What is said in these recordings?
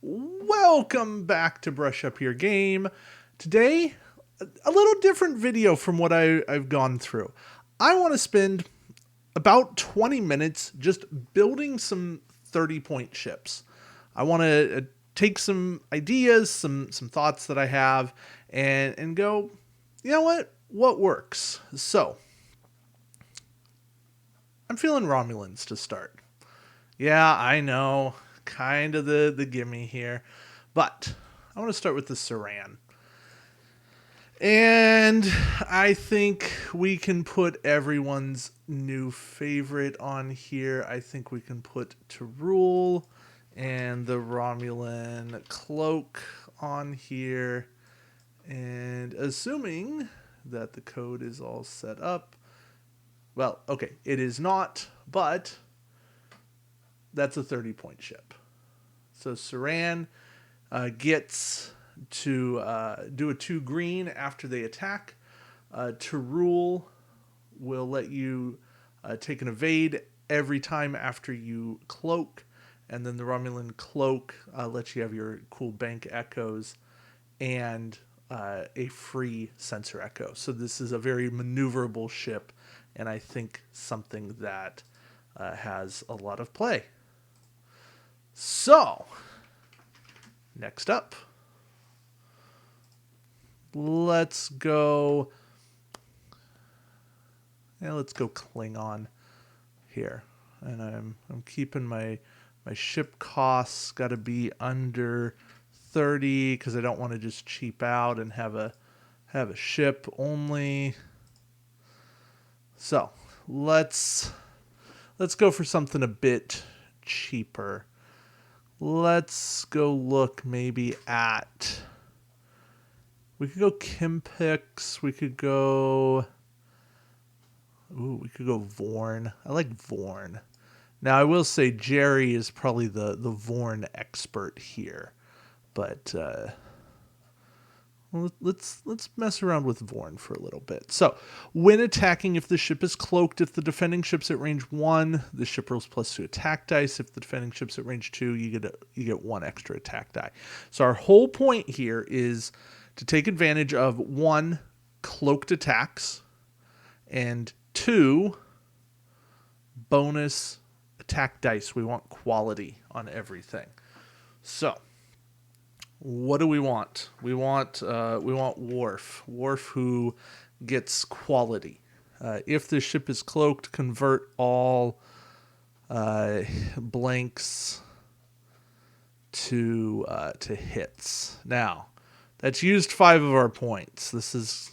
Welcome back to Brush Up Your Game. Today, a little different video from what I've gone through. I want to spend about 20 minutes just building some 30-point ships. I want to take some ideas, some thoughts that I have, and go, you know what works? So, I'm feeling Romulans to start. Yeah, I know, kind of the gimme here. But I want to start with the Saran. And I think we can put everyone's new favorite on here. I think we can put to rule and the Romulan cloak on here. And assuming that the code is all set up. Well, okay, it is not, but that's a 30-point ship. So Saran gets to do a 2 green after they attack. To rule will let you take an evade every time after you cloak, and then the Romulan cloak lets you have your cool bank echoes and a free sensor echo. So this is a very maneuverable ship, and I think something that has a lot of play. So, next up, let's go Klingon here. And I'm keeping my ship costs got to be under 30 because I don't want to just cheap out and have a ship only. So, let's go for something a bit cheaper. Let's go look maybe at... We could go Kimpix. We could go... we could go Vorn. I like Vorn. Now, I will say Jerry is probably the Vorn expert here. But let's mess around with Vorn for a little bit. So, when attacking, if the ship is cloaked, if the defending ship's at range 1, the ship rolls +2 attack dice. If the defending ship's at range 2, you get 1 extra attack die. So our whole point here is to take advantage of 1, cloaked attacks, and 2, bonus attack dice. We want quality on everything. So, what do we want? We want Worf. Worf who gets quality. If the ship is cloaked, convert all blanks to hits. Now, that's used 5 of our points. This is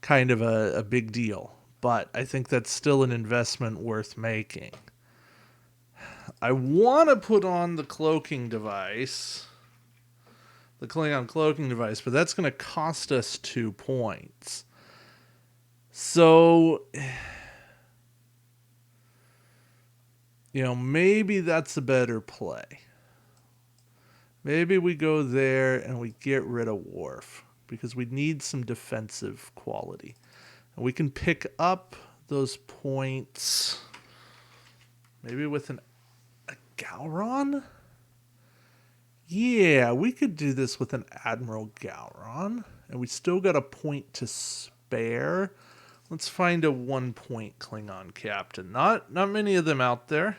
kind of a big deal, but I think that's still an investment worth making. I want to put on the cloaking device, the Klingon cloaking device, but that's going to cost us 2 points. So, maybe that's a better play. Maybe we go there and we get rid of Worf because we need some defensive quality. And we can pick up those points maybe with a Gowron? Yeah, we could do this with an Admiral Gowron. And we still got a point to spare. Let's find a 1-point Klingon captain. Not many of them out there.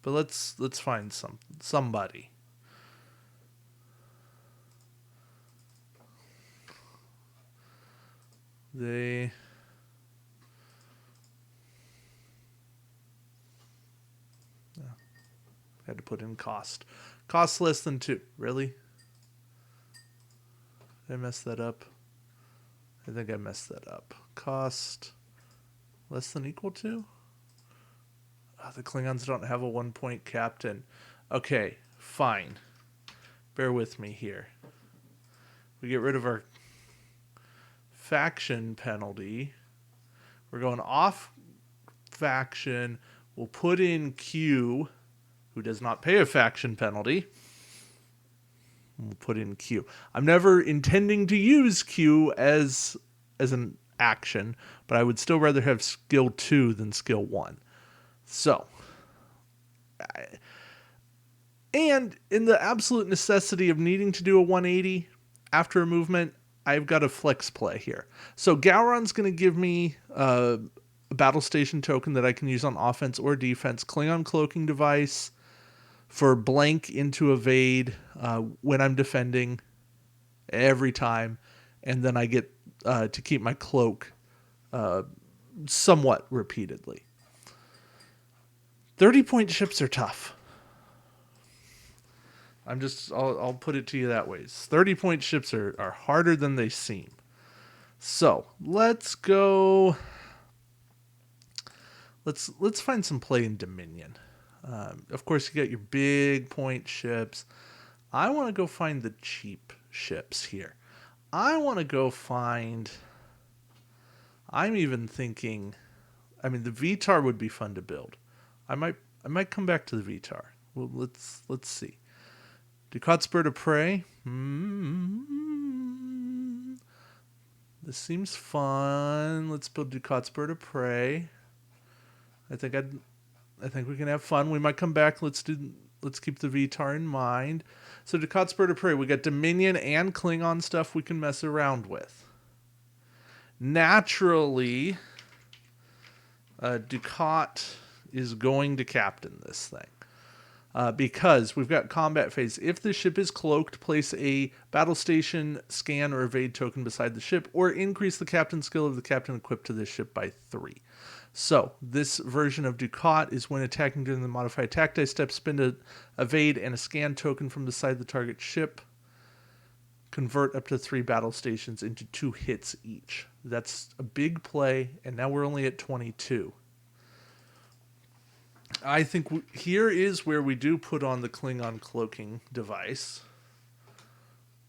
But let's find somebody. They... Had to put in cost. Cost less than 2. Really? Did I mess that up? I think I messed that up. Cost less than equal to? Oh, the Klingons don't have a 1-point captain. Okay, fine. Bear with me here. We get rid of our faction penalty. We're going off faction. We'll put in Q, who does not pay a faction penalty. We'll put in Q. I'm never intending to use Q as an action, but I would still rather have skill 2 than skill 1. So, And in the absolute necessity of needing to do a 180 after a movement, I've got a flex play here. So Gowron's going to give me a battle station token that I can use on offense or defense. Klingon cloaking device for blank into evade when I'm defending every time. And then I get to keep my cloak somewhat repeatedly. 30-point ships are tough. I'll put it to you that way. 30-point ships are harder than they seem. So let's go. Let's find some play in Dominion. Of course, you got your big point ships. I want to go find the cheap ships here. I want to go find. I'm even thinking. I mean, the VTAR would be fun to build. I might come back to the VTAR. Well, let's see. Ducat's Bird of Prey. This seems fun. Let's build Ducat's Bird of Prey. I think we can have fun. We might come back. Let's keep the VTAR in mind. So Ducat's Bird of Prey. We got Dominion and Klingon stuff we can mess around with. Naturally, Ducat is going to captain this thing. Because we've got combat phase. If the ship is cloaked, place a battle station, scan, or evade token beside the ship, or increase the captain skill of the captain equipped to this ship by 3. So this version of Ducat is when attacking during the modified attack dice step, spend a evade and a scan token from beside the target ship. Convert up to 3 battle stations into 2 hits each. That's a big play, and now we're only at 22. I think here is where we do put on the Klingon cloaking device.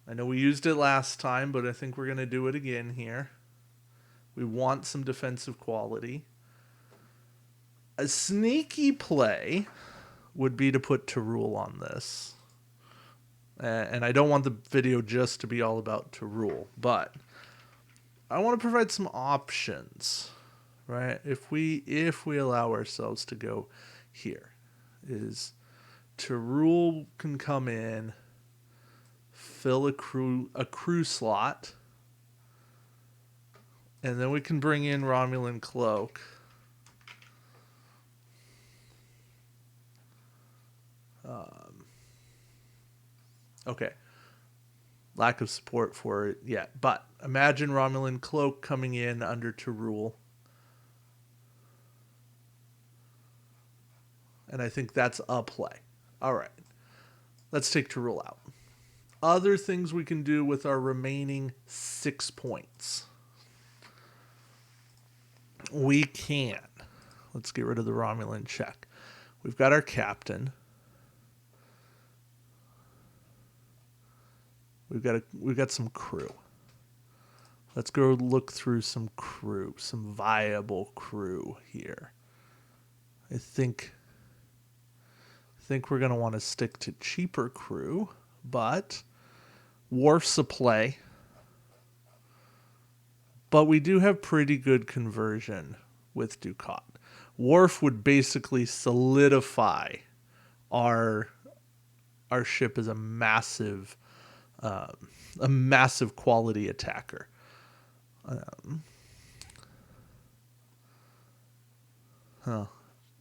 I know we used it last time, but I think we're going to do it again here. We want some defensive quality. A sneaky play would be to put Torul on this. And I don't want the video just to be all about Torul, but I want to provide some options, right? If we allow ourselves to go here, is Torul can come in, fill a crew slot, and then we can bring in Romulan Cloak. Okay. Lack of support for it yet. But imagine Romulan Cloak coming in under Torul. And I think that's a play. All right. Let's take Torul out. Other things we can do with our remaining 6 points. We can. Let's get rid of the Romulan check. We've got our captain. We've got some crew. Let's go look through some crew, some viable crew here. I think we're going to want to stick to cheaper crew, but Worf's a play. But we do have pretty good conversion with Ducat. Worf would basically solidify our ship as a massive quality attacker.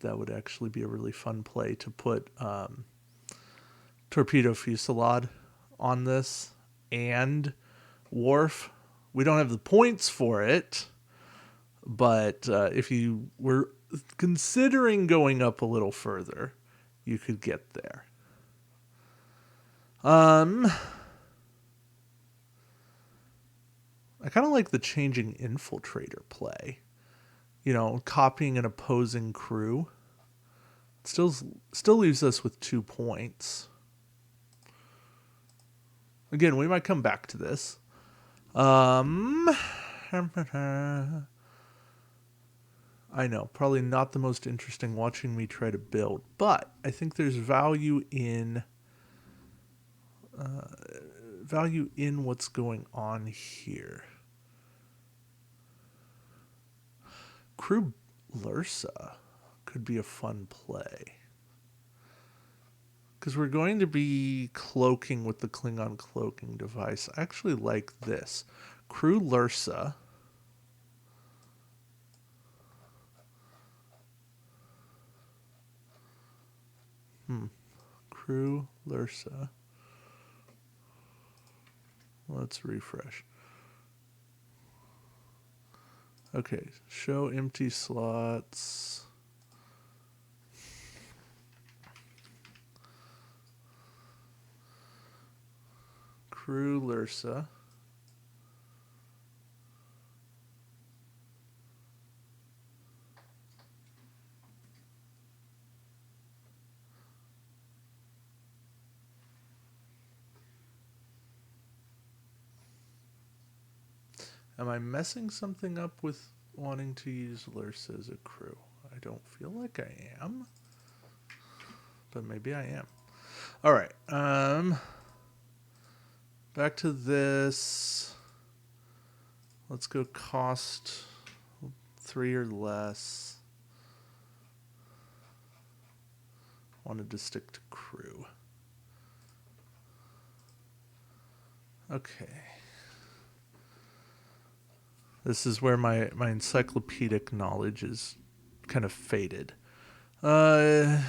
That would actually be a really fun play to put Torpedo Fusillade on this and Worf. We don't have the points for it, but if you were considering going up a little further, you could get there. I kind of like the changing infiltrator play. You know, copying an opposing crew. It still leaves us with 2 points. Again, we might come back to this. I know, probably not the most interesting watching me try to build, but I think there's value in what's going on here. Crew Lursa could be a fun play. Because we're going to be cloaking with the Klingon cloaking device. I actually like this. Crew Lursa. Crew Lursa. Let's refresh. Okay, show empty slots. Crew Lursa. Am I messing something up with wanting to use Lursa as a crew? I don't feel like I am, but maybe I am. All right. Back to this. Let's go cost 3 or less. Wanted to stick to crew. Okay. This is where my encyclopedic knowledge is kind of faded. Jem'Hadar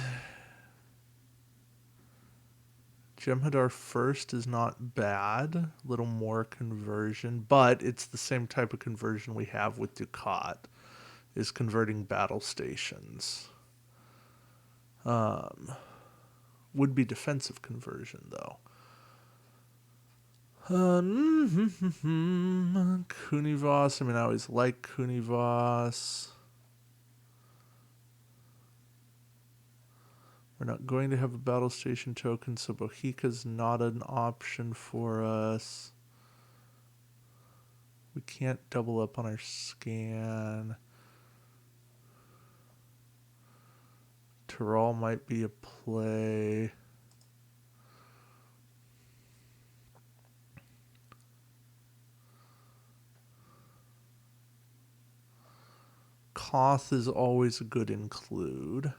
first is not bad. A little more conversion, but it's the same type of conversion we have with Dukat, is converting battle stations. Would be defensive conversion, though. Kunivas. I mean, I always like Kunivas. We're not going to have a battle station token, so Bohika's not an option for us. We can't double up on our scan. Terral might be a play. Koth is always a good include.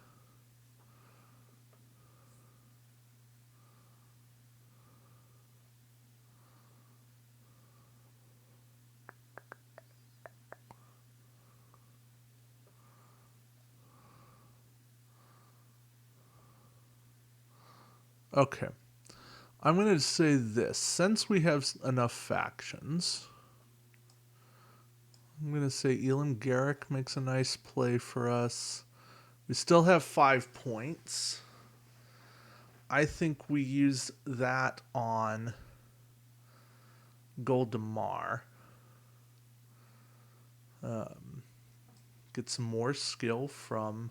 Okay. I'm going to say this. Since we have enough factions, I'm going to say Elam Garrick makes a nice play for us. We still have 5 points. I think we use that on Goldemar. Get some more skill from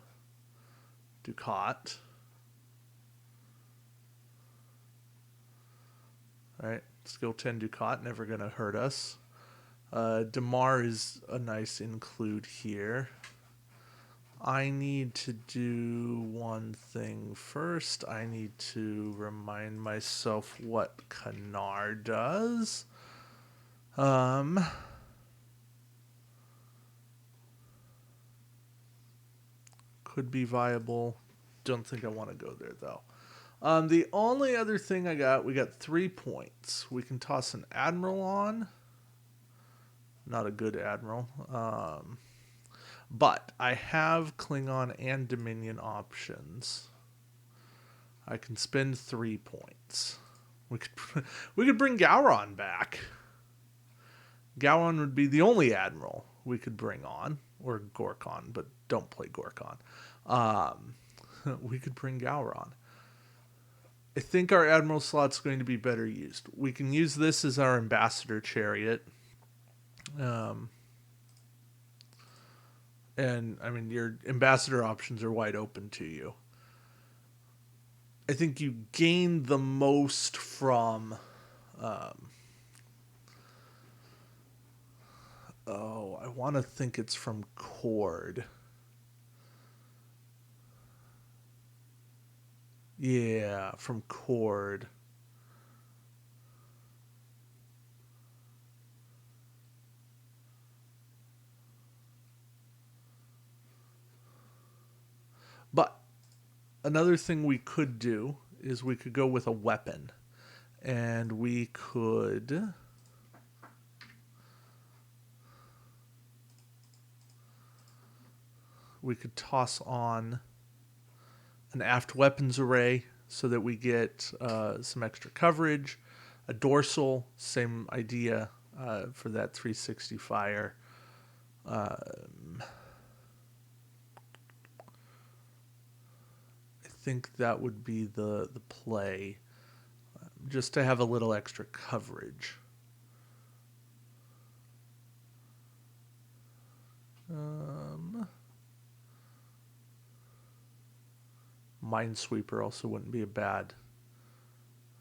Dukat. All right, skill 10 Dukat, never going to hurt us. Damar is a nice include here. I need to do one thing first. I need to remind myself what Kanar does. Could be viable. Don't think I want to go there, though. The only other thing we got 3 points. We can toss an Admiral on. Not a good Admiral. But I have Klingon and Dominion options. I can spend 3 points. We could bring Gowron back. Gowron would be the only Admiral we could bring on. Or Gorkon, but don't play Gorkon. We could bring Gowron. I think our Admiral slot's going to be better used. We can use this as our Ambassador Chariot. And, I mean, your Ambassador options are wide open to you. I think you gain the most from... I want to think it's from Cord. Yeah, from Cord. But another thing we could do is we could go with a weapon. And we could toss on an aft weapons array so that we get some extra coverage. A dorsal, same idea for that 360 fire. I think that would be the play, just to have a little extra coverage. Minesweeper also wouldn't be a bad.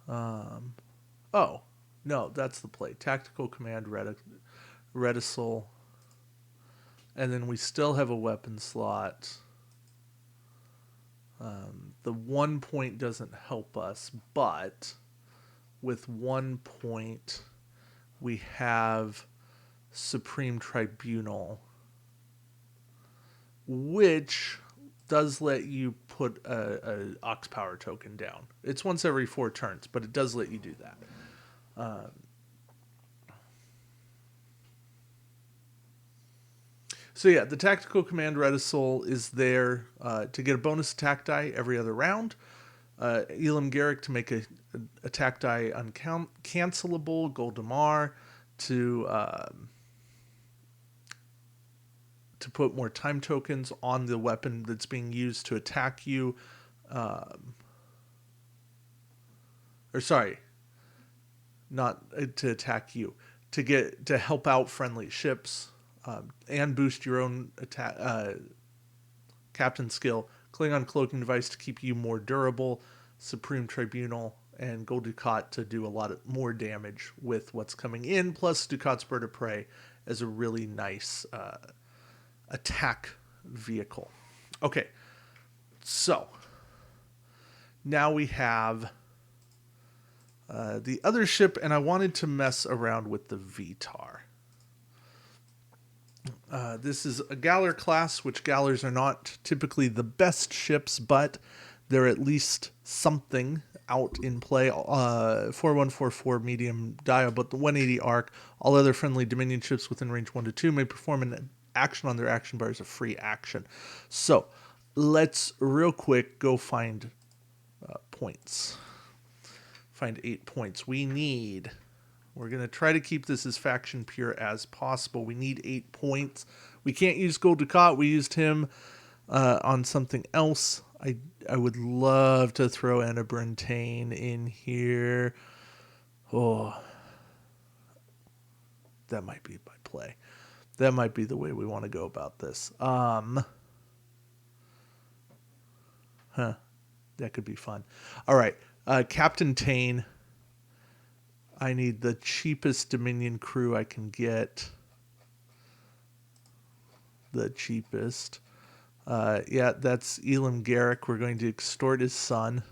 Oh, no, that's the play. Tactical Command Reticel. And then we still have a weapon slot. The 1 point doesn't help us, but with 1 point, we have Supreme Tribunal, which does let you put a Ox Power token down. It's once every 4 turns, but it does let you do that. So yeah, the Tactical Command Reticel is there to get a bonus attack die every other round. Elam Garrick to make a attack die uncancelable. Goldemar to put more time tokens on the weapon that's being used to attack you. Not to attack you, to help out friendly ships, and boost your own attack captain skill. Klingon cloaking device to keep you more durable. Supreme Tribunal and Gold Ducat to do a lot more damage with what's coming in. Plus Ducat's Bird of Prey as a really nice attack vehicle. Okay, so now we have the other ship, and I wanted to mess around with the VTAR. This is a Galler class, which Gallers are not typically the best ships, but they're at least something out in play. 4144 medium dia, but the 180 arc. All other friendly Dominion ships within range 1 to 2 may perform an action on their action bar as a free action. So let's real quick go find points. Find 8 points. We're going to try to keep this as faction pure as possible. We need 8 points. We can't use Gold Ducat. We used him on something else. I would love to throw Anna Brentane in here. Oh, that might be my play. That might be the way we want to go about this. That could be fun. All right. Captain Tane. I need the cheapest Dominion crew I can get. The cheapest. Yeah, that's Elam Garrick. We're going to extort his son.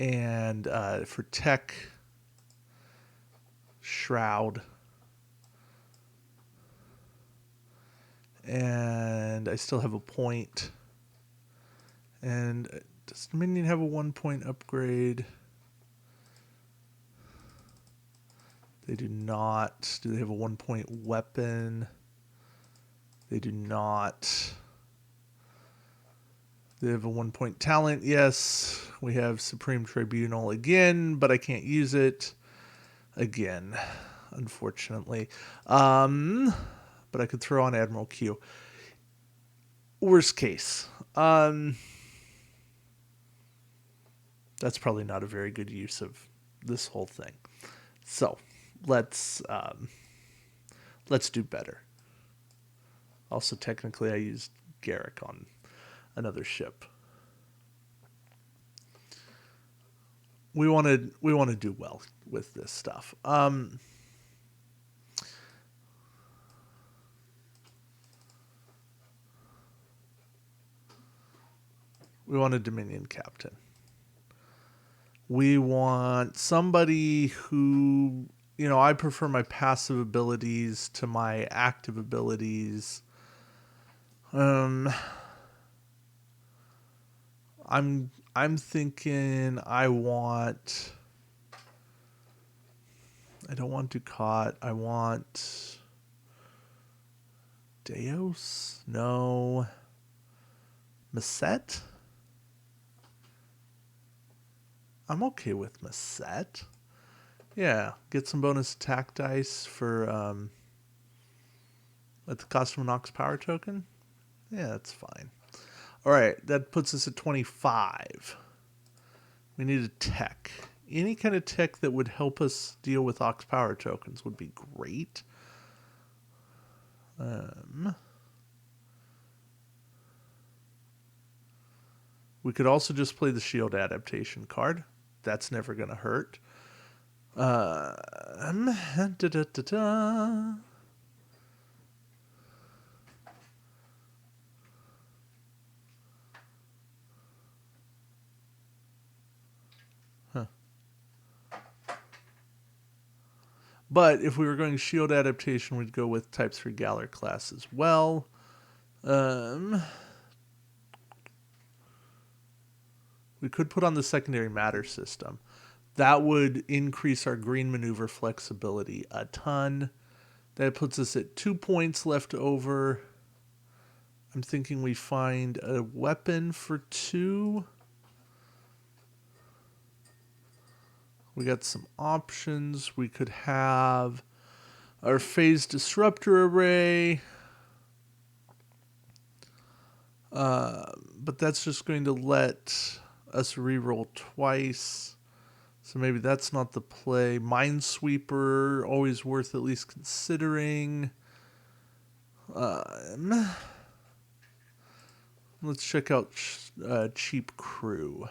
And for tech, Shroud. And I still have a point. And does Dominion have a 1 point upgrade? They do not. Do they have a 1 point weapon? They do not. They have a 1 point talent. Yes. We have Supreme Tribunal again, but I can't use it again, unfortunately. But I could throw on Admiral Q. Worst case. That's probably not a very good use of this whole thing. So let's do better. Also, technically, I used Garrick on another ship. We want to do well with this stuff. We want a Dominion captain. We want somebody who, I prefer my passive abilities to my active abilities. I'm I'm thinking I don't want Ducat. I want Deos? No. Masset? I'm okay with Masset. Yeah, get some bonus attack dice for at the cost of an Ox power token. Yeah, that's fine. All right, that puts us at 25. We need a tech. Any kind of tech that would help us deal with Ox power tokens would be great. We could also just play the shield adaptation card. That's never going to hurt. Da, da, da, da. Huh. But if we were going shield adaptation, we'd go with types for Galar class as well. We could put on the secondary matter system. That would increase our green maneuver flexibility a ton. That puts us at 2 points left over. I'm thinking we find a weapon for 2. We got some options. We could have our phase disruptor array. But that's just going to let us reroll twice. So maybe that's not the play. Minesweeper, always worth at least considering. Let's check out Cheap Crew.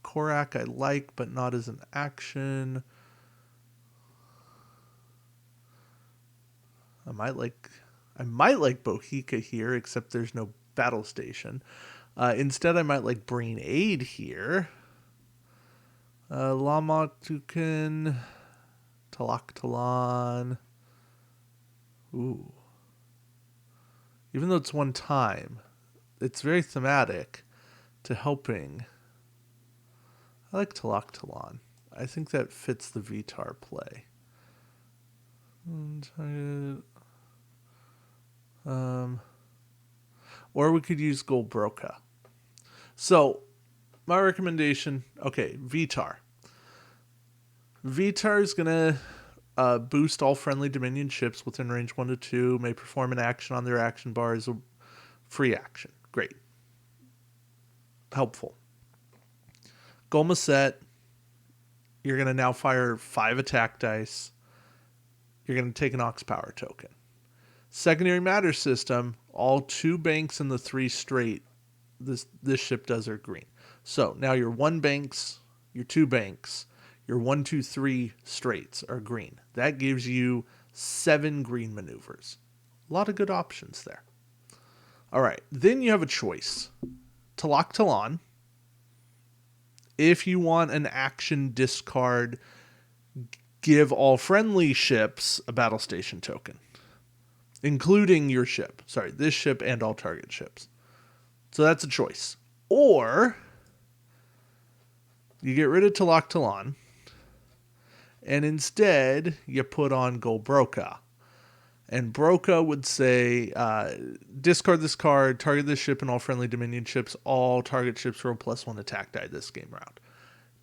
Korak I like, but not as an action. I might like Bohica here, except there's no battle station. Instead, I might like Brain Aid here. Lamatukan, Talaktalan. Ooh. Even though it's one time, it's very thematic to helping. I like Talaktalan. I think that fits the Vitar play. Or we could use Golbroka. So, my recommendation, okay, Vitar. Vitar is going to boost all friendly Dominion ships within range 1 to 2, may perform an action on their action bar as a free action. Great. Helpful. Golmaset, you're going to now fire 5 attack dice. You're going to take an Ox power token. Secondary matter system, all 2 banks and the 3 straight this ship does are green. So now your 1 banks, your 2 banks, your 1, 2, 3 straights are green. That gives you 7 green maneuvers. A lot of good options there. All right, then you have a choice. Talon. If you want an action discard, give all friendly ships a battle station token. Including your ship. Sorry, this ship and all target ships. So that's a choice. Or you get rid of Talon, and instead you put on Golbroka. And Broka would say, discard this card, target this ship and all friendly Dominion ships. All target ships roll +1 attack die this game round.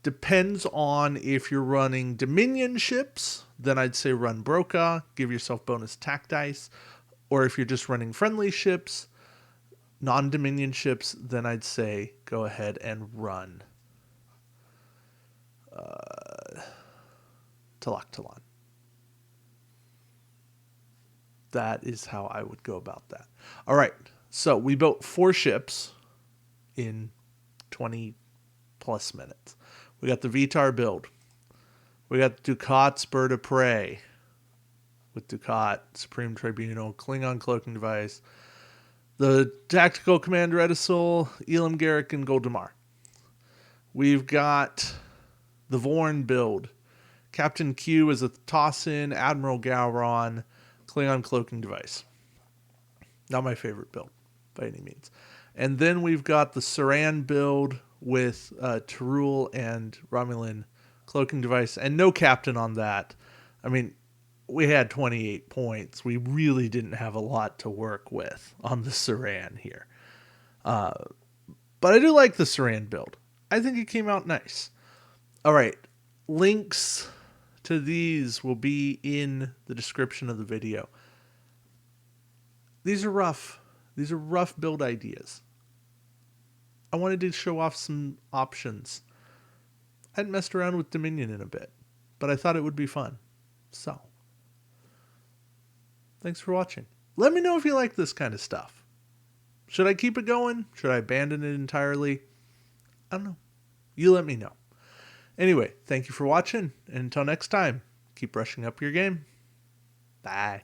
Depends on if you're running Dominion ships, then I'd say run Broka, give yourself bonus attack dice. Or if you're just running friendly ships, non-Dominion ships, then I'd say go ahead and run Talon. That is how I would go about that. All right, so we built 4 ships in 20 plus minutes. We got the Vitar build. We got Ducat's Bird of Prey with Ducat, Supreme Tribunal, Klingon Cloaking Device, the Tactical Commander Edisol, Elam Garrick, and Goldemar. We've got the Vorn build. Captain Q is a toss-in, Admiral Gowron, Klingon Cloaking Device. Not my favorite build, by any means. And then we've got the Saran build with Tyrul and Romulan cloaking device, and no captain on that. I mean, we had 28 points. We really didn't have a lot to work with on the Saran here. But I do like the Saran build. I think it came out nice. All right. Links to these will be in the description of the video. These are rough. These are rough build ideas. I wanted to show off some options. I hadn't messed around with Dominion in a bit, but I thought it would be fun. So, thanks for watching. Let me know if you like this kind of stuff. Should I keep it going? Should I abandon it entirely? I don't know. You let me know. Anyway, thank you for watching, and until next time, keep brushing up your game. Bye.